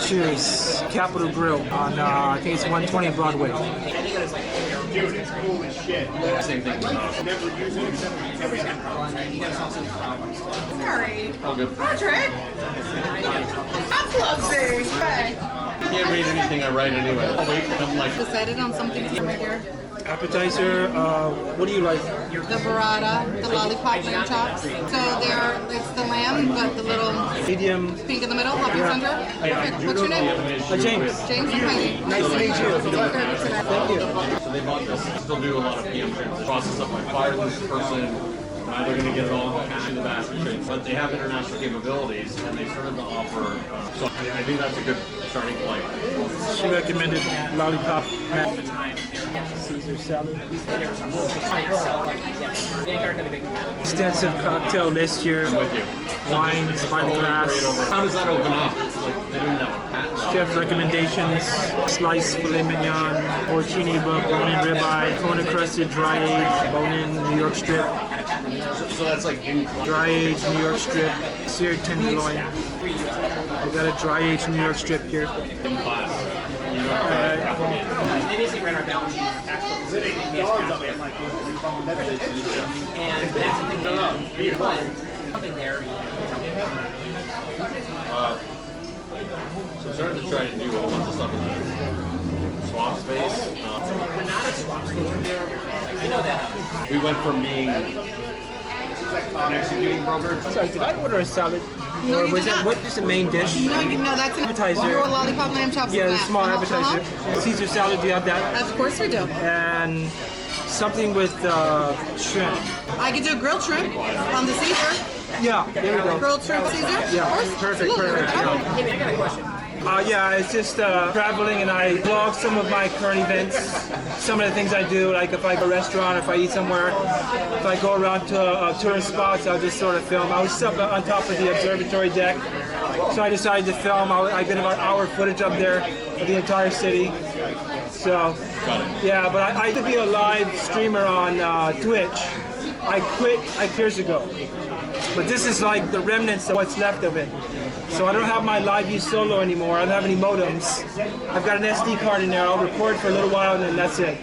Cheers. Capital Grille on, I think it's 120 Broadway. Dude, it's cool as shit. Same thing. Never use it except every time. Sorry. All good. Patrick. I'm clubby. Hey. Can't read anything I write anyway. I'll wait for them like. Decided on something to right here. Appetizer, what do you like? The burrata, the lollipop lamb chops. So it's the lamb, but the little Medium. pink in the middle, happy center. Perfect. What's your name? James. James. Hi. Nice to meet you. Thank you. So they bought this. Still do a lot of PM trips. Process up by fire this person. They're going to get it all in the basket, but they have international capabilities, and they started to offer. So I think that's a good starting point. She recommended lollipop. Caesar salad. Extensive cocktail list here. With you. Wines by the glass. How does that open up? It's like they didn't have a patent. Chef recommendations: sliced filet mignon, porcini, bone-in ribeye, tuna crusted, dry aged, bone-in New York strip, So that's like in dry aged New York strip, seared tenderloin. We got a dry aged New York strip here. class. They basically ran our balance sheet actually and that's something there. So I'm starting to try and do a bunch of stuff in the swap space. We're not a swap space. I know that. We went from being an executing broker. Sorry, did I order a salad? No, Or you was did it, not. what is the main dish? No, that's an Appetizer. Your lollipop lamb chops. Yeah, and the that. small Uh-huh, appetizer. Caesar salad, do you have that? Of course we do. And something with shrimp. I could do grilled shrimp on the Ceasar. Yeah, there we go. Grilled shrimp Caesar? Yeah, Of course. perfect, Absolutely. perfect. Yeah. Hey, I got a question. Yeah, it's just traveling, and I vlog some of my current events, some of the things I do, like if I go to a restaurant, if I eat somewhere, if I go around to tourist spots, I'll just sort of film. I was up on top of the observatory deck, so I decided to film. I did about hour footage up there of the entire city. So, yeah, but I could be a live streamer on Twitch. I quit like years ago. But this is like the remnants of what's left of it. So I don't have my live view solo anymore. I don't have any modems. I've got an SD card in there. I'll record for a little while and then that's it.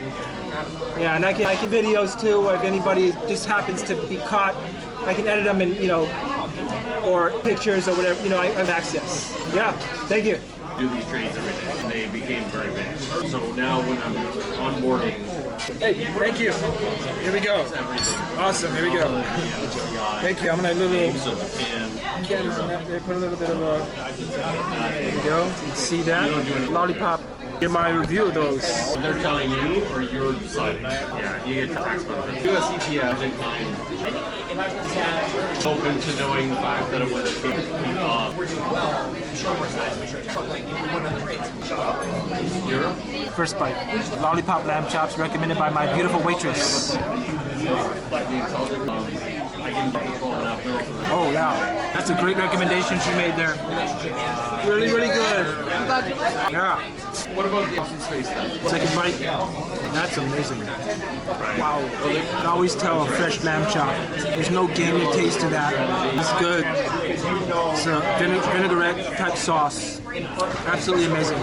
Yeah, and I can videos too. If anybody just happens to be caught, I can edit them in, or pictures or whatever. I have access. Yeah, thank you. Do these trades every day, and they became very big. So now when I'm onboarding, Hey, thank you. Here we go. Awesome. Here we go. Thank you. I'm gonna so the PM, put a little bit of a. There you go. You can see that lollipop. Get my review of those. they're telling you or you're deciding. Yeah, you get tax benefits. Do a CPF in kind. Open to knowing the fact that it was First bite. Lollipop lamb chops recommended by my beautiful waitress. Oh yeah, that's a great recommendation she made there. Really, really good. Yeah. What about the option space then? Second bite. That's amazing. Wow. You can always tell a fresh lamb chop. There's no gamey taste to that. It's good. It's a vinaigrette type sauce. Absolutely amazing.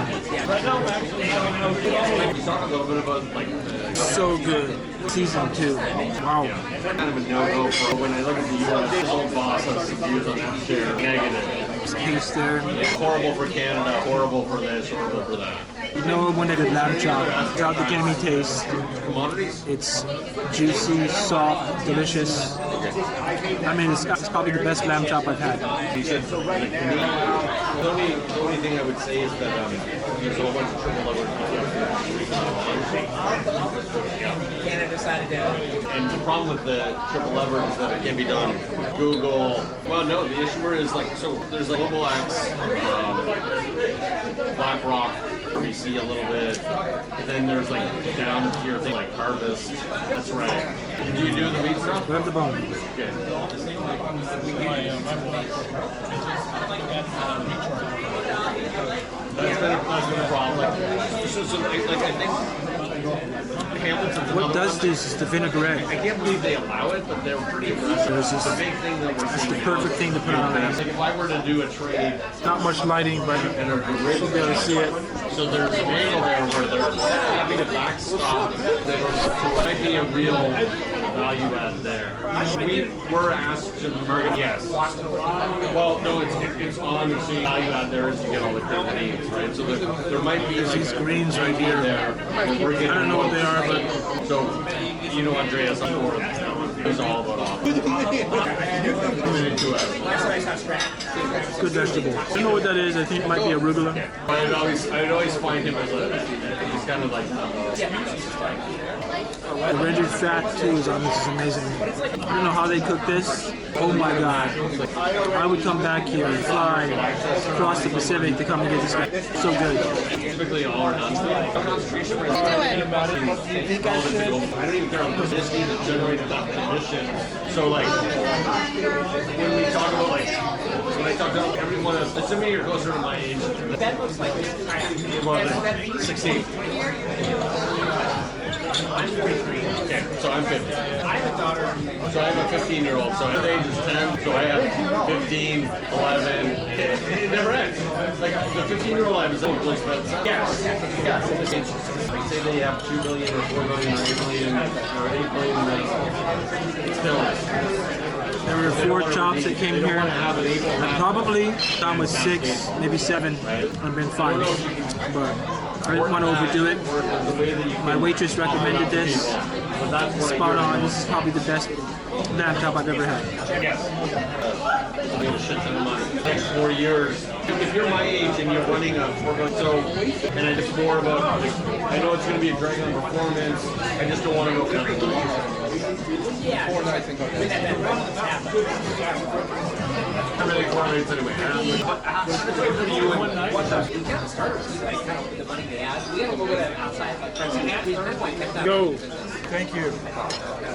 Talk a little bit about like So good. Season 2. Wow. kind of a no-go for when I look at the U.S. This old boss has some views on that share. Negative. Taste there. Horrible for Canada. Horrible for this. Horrible for that. You know when they did lamb chop, without the gamey taste, Commodities. it's juicy, soft, delicious. I mean, it's probably the best lamb chop I've had. You said like, to me, the only thing I would say is that there's a whole bunch of triple levers. Canada decided to. And the problem with the triple lever is that it can be done Google. Well, no, the issuer is like, so there's like Global X, BlackRock, BC a little bit, and then there's like down tier thing like Harvest. That's right. Do you do the meat stuff? Grab the bone. Okay. That's been a problem. Like I think Hamilton's What another does one. this is the vinaigrette. I can't believe they allow it, but they're pretty aggressive. This is- The big thing that we're It's the seeing perfect now- thing to put on a lamb. Like if I were to do a trade Not much lighting, but and a you'll be able to see it. so there's an angle there where they're having a backstop that might be a real value add there. We were asked to merge, yes. Well, no, it's on the same value add there as you get all the different names, right? So there might be like These greens right here. there. We're getting I don't know what they are, but so you know Andreas on board. He's all about offers. Coming into it. good vegetable. I don't know what that is. I think it might be arugula. I'd always find him as he's kind of like The rendered fat too is on this. Is amazing. I don't know how they cook this. Oh my god! I would come back here and fly across the Pacific to come and get this guy. So good. typically all or none. Concentration rate. You do it. I don't even care on this need to generate enough condition. So like when we talk about like when I talk to everyone else, assuming you're closer to my age, That looks like well, 16. Okay, so I'm 50. I have a daughter. So I have a 15-year-old. So his age is 10. So I have 15, 11. It never ends. Like the 15-year-old I have is always but yes. Like say they have 2 million or 4 million or 8 million or 8 million. Still. There were 4 chops that came here. I probably done with 6, maybe 7. I've been fine, but I didn't want to overdo it. My waitress recommended this. Spot on. This is probably the best lamb chop I've ever had. We have a shit ton of money. Next 4 years, if you're my age and you're running a 4 million, so, and I just more about, like, I know it's going to be a drag on performance. I just don't want to go for Yeah. how many correlates anyway? For you and What's up? We got started like kind of with the money they had. We had a little bit of outside like friends. Go. Thank you.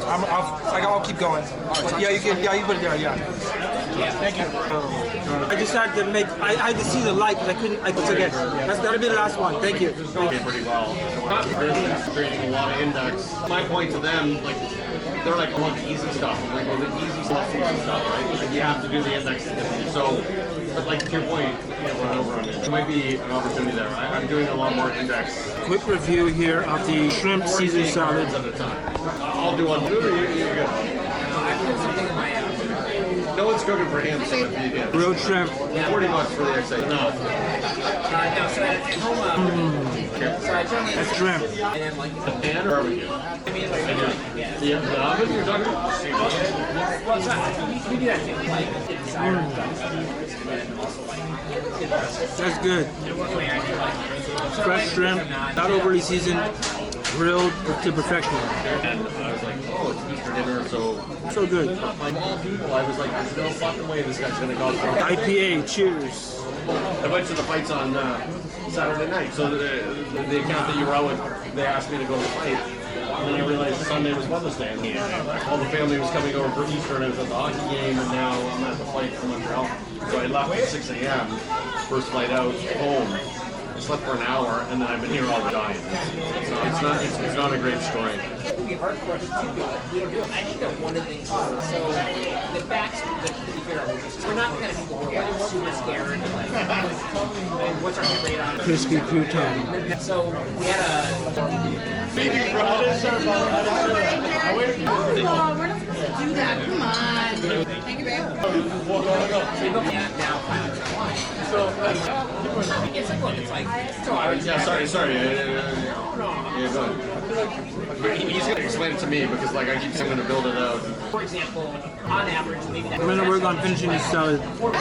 I'll keep going. Yeah, you can. Yeah, you put it there. Yeah. Thank you. I just had to make. I had to see the light because I couldn't. I could forget. That'll be the last one. Thank you. did pretty well. Creating a lot of index. My point to them, like, they're like, I want the easy stuff. I'm like, well, the easy stuff is easy stuff, right? Like, you have to do the index. So, but like, to your point, you can't run over on it. There might be an opportunity there. I'm doing a lot more index. Quick review here of the shrimp Caesar salad. At a time. I'll do one. You're good. I put something in my No one's cooking for him, so it'd be him. Grilled shrimp. $40 for the XA. No. no, so at home, so I generally That's shrimp. and then like Pan or barbecue? I mean like Yeah, the oven you're talking about? well, it's not, we do that too, like Ceasar and also like That's good. I do like Fresh shrimp, not overly seasoned, grilled to perfection. And I was like, oh, it's Easter dinner, so So good. like all people, I was like, there's no fucking way this guy's gonna go from. IPA, cheers. I went to the fights on Saturday night, so the account that you were out with, they asked me to go to the fight. And then I realized Sunday was Mother's Day, and all the family was coming over for Easter, and I was at the hockey game, and now I'm at the flight from Montreal. So I left at 6 a.m., first flight out, home. I slept for an hour, and then I've been here all the time. It's not a great story. It would be hard for us to do it. We don't do it. I think that one of the things, so the facts, to be fair, we're not the kind of people who are like super scared, like, what's our hit rate on it? Crispy crouton. So we had a, Oh, we're not supposed to do that. Come on. Thank you, babe. yeah, now, so it's like, look, it's like, so I would Yeah, sorry. Yeah, go ahead. He's gonna explain it to me because, like, I keep saying I'm gonna build it out. for example, on average, maybe that. I'm gonna work on finishing this salad. I'm gonna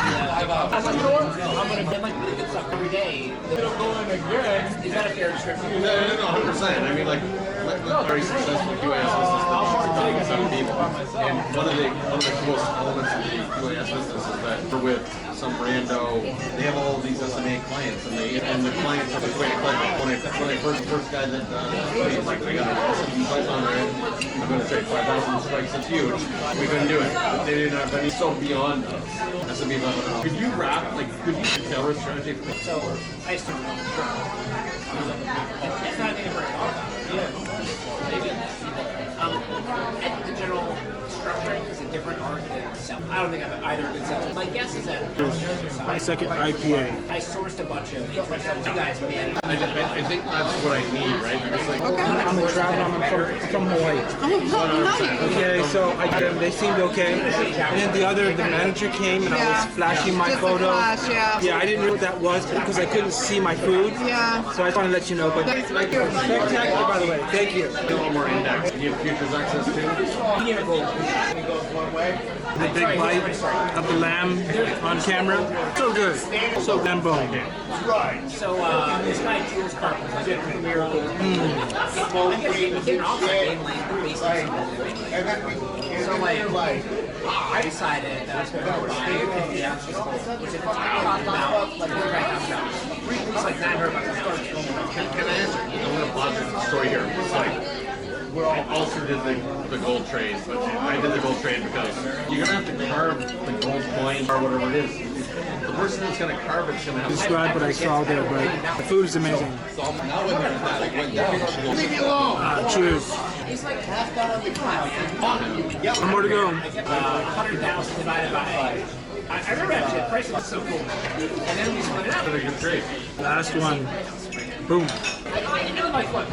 get like really good stuff every day. Is that a fair description? No, 100%. I mean, like very successful QAS business, 7 people. And one of the coolest elements of the QAS business is that we're with some rando. They have all of these SMA clients, and the clients are the great client. When I first guy that he's like, I got a Python there. I'm going to say 5,000 strikes. It's huge. We couldn't do it. They didn't have any. So beyond us. SME level. Could you wrap? Like, could you tell us strategy? So I assume it's not a thing for a I think the general structuring is a different art than self. I don't think I've either been self. My guess is that My second IPA. I sourced a bunch of you guys managed. I think that's what I need, right? Because like, I'm a traveler. I'm from Hawaii. Oh, nice. Okay, so I get them. They seemed okay. And then the manager came and I was flashing my Just a photo. flash, yeah. Yeah, I didn't know what that was because I couldn't see my food. Yeah. So I just want to let you know. But spectacular, by the way. Thank you. a little more index. You have futures access to. The big bite of the lamb on camera. So good. So lambo. So this guy Jules Carpenter, I did premiere of getting off the mainland basically. So like I decided that I was going to buy 50 ounces gold, which if it's talking about like we're right now, it's like $900 a pound. Can I answer? I'm going to pause the story here. It's like, I also did the gold trade, but I did the gold trade because you're going to have to carve the gold coin or whatever it is. The person that's going to carve it's going to have to Describe what I saw there, but the food is amazing. Cheers. It's like One more to go. 100,000 divided by. I remember actually the price was so cool, and then we split it up. a good trade. Last one. Boom. Like what?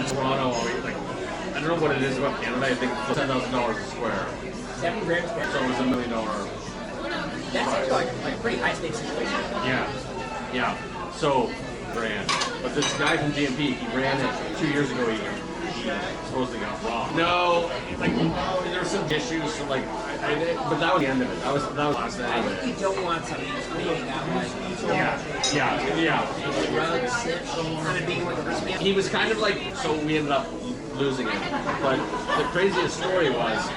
Toronto, like, I don't know what it is about Canada. I think it's $10,000 a square. 7 grand square. So it was $1 million. That's actually like a pretty high stakes situation. Yeah. So, grand. But this guy from GMP, he ran it 2 years ago. He supposedly got robbed. No, like there were some issues. So like, but that was the end of it. That was the last end I of think it. you don't want somebody who's creating that like Yeah. drugs, kind of being like a risk man. He was kind of like, so we ended up losing it. But the craziest story was.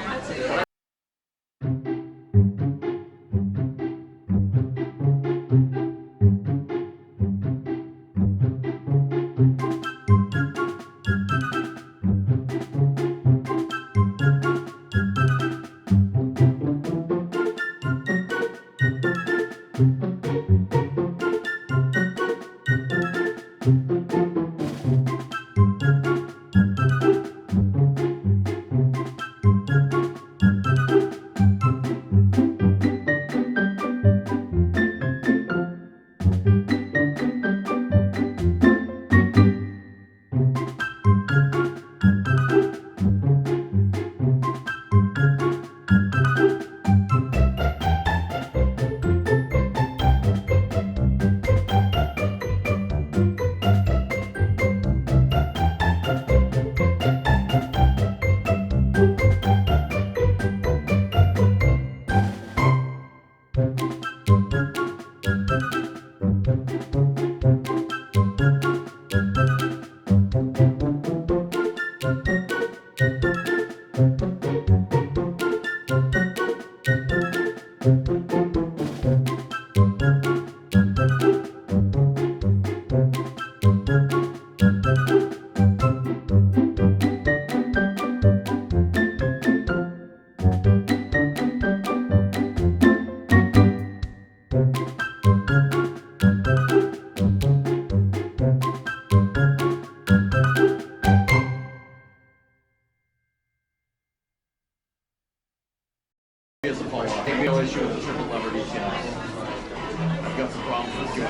Here's a follow-up. Maybe I'll issue with the triple lever details. I've got some problems with doing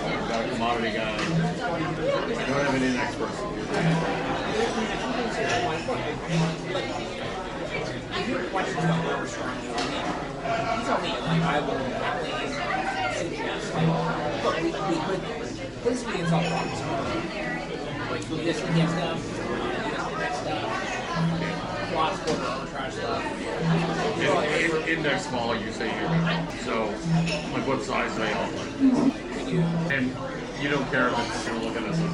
I've got a commodity guy. I don't have an index person. If you have questions about where we're starting, you tell me. Like I will happily suggest. Like, look, we could this be in some problems. Like this and that stuff, that stuff. Lots of arbitrage stuff. Index smaller, you say here. So, like what size they offer? And you don't care if it's going to look at us as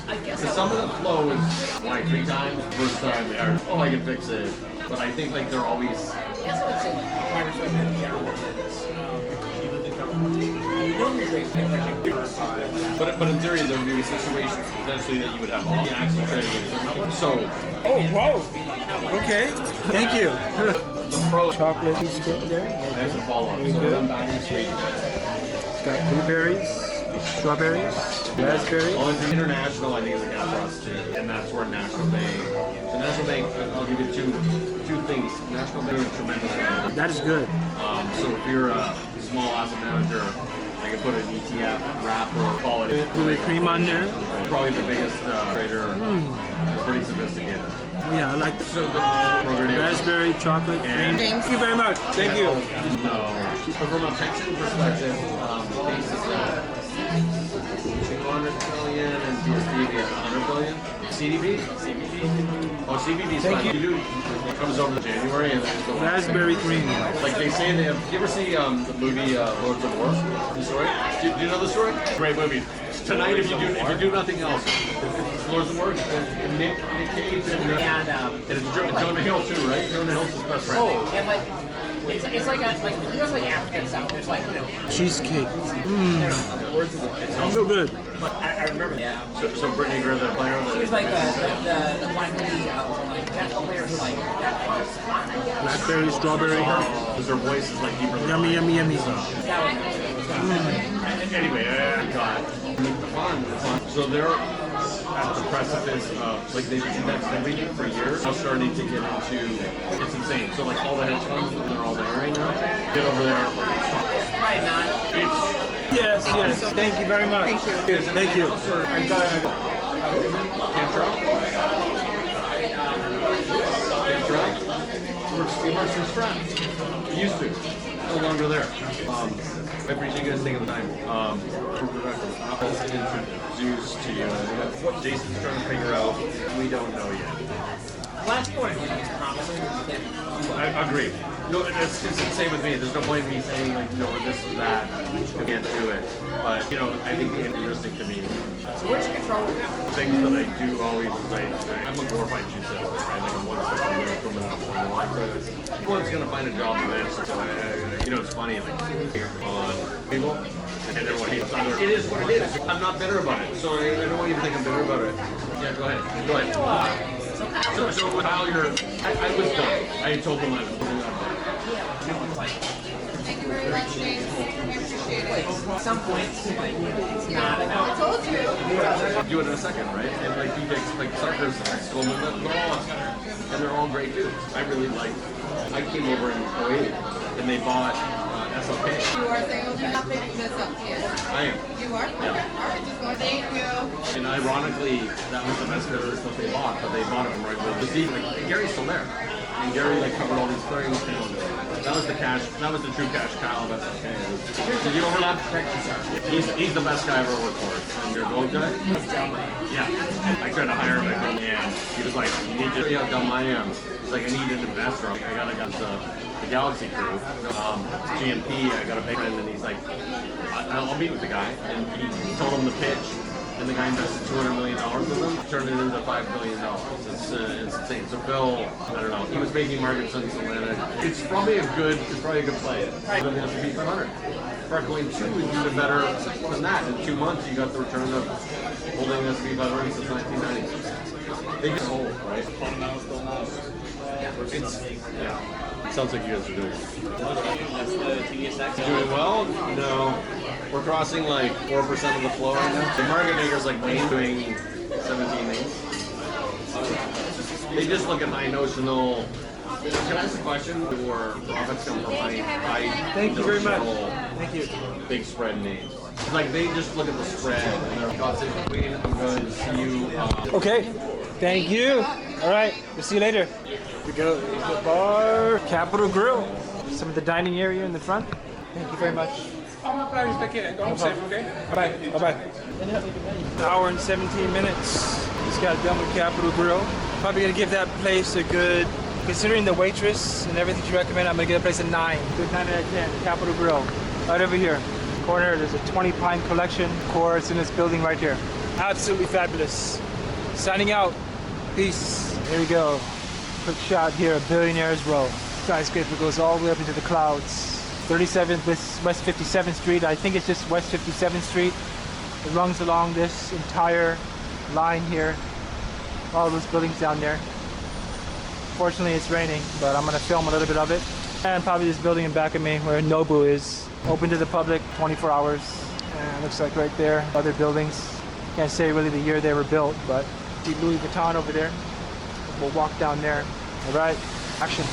I guess because some of the flow is like 3 times. First time they are, oh, I can fix it. But I think like they're always. I guess I would say like my perspective in general is But in theory, there would be situations potentially that you would have all the actual trading. So, Oh, whoa. Okay. Thank you. the pro Chocolate biscuit there. has a follow-up. So Very good. I'm back in Sweden. It's got blueberries. Strawberries, raspberry. Well, international, I think, is a gap for us too, and that's where National Bank. So National Bank, I'll give you two things. National Bank is tremendous. That is good. So if you're a small asset manager, I can put an ETF wrapper, call it. With cream on there. Probably the biggest trader. Pretty sophisticated. Yeah, I like So the raspberry, chocolate, cream. James. Thank you very much. Thank you. No. But from a pension perspective, base is 200 billion and DSDB at 100 billion. CDB? Oh, CBB is fine. It comes over in January and then goes Raspberry cream. like they say they have. You ever see the movie Lords of War? The story? Do you know the story? Great movie. Tonight, if you do nothing else, it's Lords of War. Nick Cage and it's Jonah Hill too, right? Jonah Hill's his best friend. Oh, and like it's like African stuff. There's like Cheesecake. Sounds so good. I remember. Yeah. So Brittany Greer, the player, She was like the one basketball player who like Blackberry, strawberry. because her voice is like deeper than Yummy, yummy, yummy. Anyway, God. Fun. So they're at the precipice of, like, they've indexed everything for years. Now starting to get into, it's insane. So, like, all the hedge funds, they're all there right now. Get over there. Probably not. Yes, yes. Thank you very much. Thank you. Thank you. Can't It works in Strat. It used to. No longer there. I appreciate you guys taking the time. I'll introduce to you what Jason's trying to figure out. We don't know yet. Last point is promising. I agree. No, it's the same with me. There's no point in me saying, like, no, this or that. I can't do it. But, you know, I think the interesting to me, So where's your control now? things that I do always, like, I'm a glorified shoe salesman, right? Like, I'm one step away from an online. One's going to find a job eventually. So, you know, it's funny, like, on people, and everyone hates other. It is what it is. I'm not bitter about it. So I don't want you to think I'm bitter about it. Yeah, go ahead. Go ahead. So with Kyle, I was done. I told him I was done. Thank you very much, James. I appreciate it. At some point, like, it's not enough. I told you. Do it in a second, right? And like you guys, like Sarkis, Skolman, they're all, and they're all great dudes. I really like. I came over in 08 and they bought SLK. You are saying you're not picking this up yet. I am. You are? Okay. All right, just going. Thank you. And ironically, that was the best bit of the stuff they bought, but they bought it from right with the seat. Like, Gary's still there. And Gary like covered all these things. That was the cash. That was the true cash cow. That's okay. Did you overlap? He's the best guy I ever worked for. And your gold guy? Yeah. I tried to hire him and he was like, you need to see how dumb I am. He's like, I need an investor. I got the Galaxy crew. GMP, I got a big friend, and he's like, I'll meet with the guy. And he told him the pitch. And the guy invested $200 million with them, turned it into $5 billion. It's insane. So Bill, I don't know, he was making market sense in Atlanta. It's probably a good play. Than the S&P 500. Sparkling 2 is even better than that. In 2 months, you got the return of holding the S&P 500 since 1990. They just hold, right? Fundamentals still now. Yeah. Sounds like you guys are doing it. That's the TSX. Doing well? No. We're crossing like 4% of the flow right now. The market makers like Wayne doing 17 things. They just look at high notional. Can I ask a question? Or profits come from high Thank you very much. notional, Thank you. big spread names. Like they just look at the spread and they're God save the Queen. I'm going to see you. Okay. Thank you. All right. We'll see you later. Here we go. Here's the bar. Capitol Grill. Some of the dining area in the front. Thank you very much. Bye-bye. Bye-bye. An hour and 17 minutes. Just got done with Capitol Grill. Probably gonna give that place a good, considering the waitress and everything she recommended, I'm gonna give that place a 9. Good 9 out of 10. Capitol Grill. Right over here. Corner, there's a 20 pint collection. Of course, in this building right here. Absolutely fabulous. Signing out. Peace. Here we go. Quick shot here of Billionaires Row. Skyscraper goes all the way up into the clouds. 37th West 57th Street. I think it's just West 57th Street. It runs along this entire line here. All those buildings down there. Fortunately, it's raining, but I'm gonna film a little bit of it. And probably this building in back of me where Nobu is. Open to the public 24 hours. And it looks like right there, other buildings. Can't say really the year they were built, but see Louis Vuitton over there. We'll walk down there. All right, action.